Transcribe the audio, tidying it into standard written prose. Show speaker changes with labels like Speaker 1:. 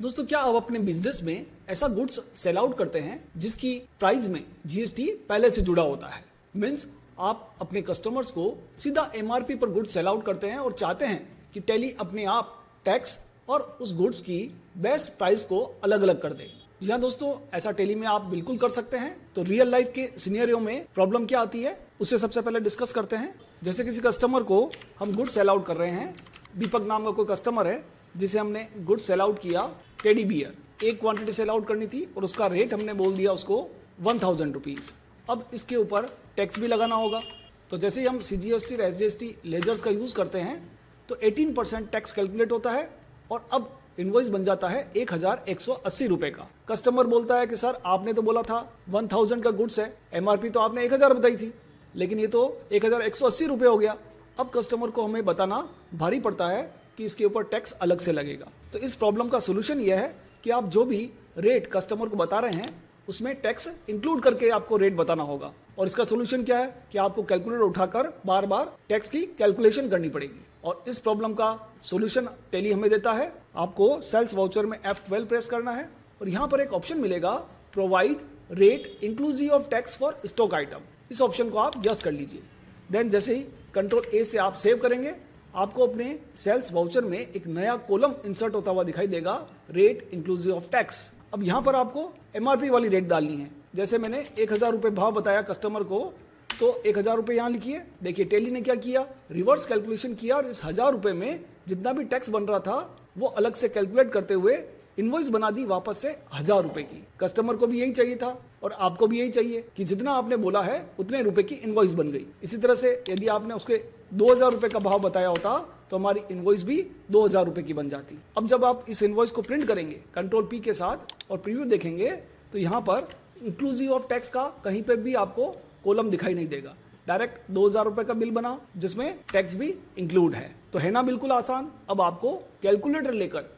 Speaker 1: दोस्तों क्या आप अपने बिजनेस में ऐसा गुड्स सेल आउट करते हैं जिसकी प्राइस में जीएसटी पहले से जुड़ा होता है? मीन्स आप अपने कस्टमर्स को सीधा एमआरपी पर गुड्स सेल आउट करते हैं और चाहते हैं कि टैली अपने आप टैक्स और उस गुड्स की बेस्ट प्राइस को अलग अलग कर दे। जी हाँ दोस्तों, ऐसा टैली में आप बिल्कुल कर सकते हैं। तो रियल लाइफ के सिनेरियो में प्रॉब्लम क्या आती है उससे सबसे पहले डिस्कस करते हैं। जैसे किसी कस्टमर को हम गुड्स सेल आउट कर रहे हैं, दीपक नाम का कोई कस्टमर है जिसे हमने गुड्स सेल आउट किया टेडी बियर, एक क्वांटिटी सेल आउट करनी थी और उसका रेट हमने बोल दिया उसको 1000 रुपीज़। अब इसके ऊपर टैक्स भी लगाना होगा। तो जैसे ही हम CGST और SGST लेजर्स का यूज़ करते हैं तो 18% टैक्स कैलकुलेट होता है और अब इनवॉइस बन जाता है 1180 रुपये का। कस्टमर बोलता है कि सर आपने तो बोला था 1000 का गुड्स है, MRP तो आपने 1000 बताई थी, लेकिन ये तो 1180 रुपये हो गया। अब कस्टमर को हमें बताना भारी पड़ता है कि इसके ऊपर टैक्स अलग से लगेगा। तो इस प्रॉब्लम का सोल्यूशन यह है कि आप जो भी रेट कस्टमर को बता रहे हैं उसमें टैक्स इंक्लूड करके आपको रेट बताना होगा। और इसका सोल्यूशन क्या है कि आपको कैलकुलेटर उठाकर बार बार टैक्स की कैलकुलेशन करनी पड़ेगी। और इस प्रॉब्लम का सोल्यूशन टैली हमें देता है। आपको सेल्स वाउचर में F12 प्रेस करना है और यहाँ पर एक ऑप्शन मिलेगा provide rate inclusive of tax for stock item. इस ऑप्शन को आप यस कर लीजिए। देन जैसे ही कंट्रोल A से आप सेव करेंगे, आपको अपने सेल्स वाउचर में एक नया कॉलम इंसर्ट होता हुआ दिखाई देगा, रेट इंक्लूसिव ऑफ टैक्स। अब यहाँ पर आपको MRP वाली रेट डालनी है। जैसे मैंने 1000 रुपये भाव बताया कस्टमर को, तो 1000 रुपये यहाँ लिखिए। देखिए टैली ने क्या किया, रिवर्स कैलकुलेशन किया और इस 1000 रुपये में जितना भी टैक्स बन रहा था वो अलग से कैलकुलेट करते हुए इनवॉइस बना दी वापस से 1000 रुपये की। कस्टमर को भी यही चाहिए था और आपको भी यही चाहिए कि जितना आपने बोला है उतने रुपए की इनवॉइस बन गई। इसी तरह से यदि आपने उसके 2000 रुपये का भाव बताया होता तो हमारी इनवॉइस भी 2000 रुपये की बन जाती। अब जब आप इस इनवॉइस को प्रिंट करेंगे कंट्रोल P के साथ और प्रीव्यू देखेंगे तो यहाँ पर इंक्लूसिव ऑफ टैक्स का कहीं पर भी आपको कॉलम दिखाई नहीं देगा। डायरेक्ट 2000 रुपये का बिल बना जिसमें टैक्स भी इंक्लूड है। तो है ना बिल्कुल आसान। अब आपको कैलकुलेटर लेकर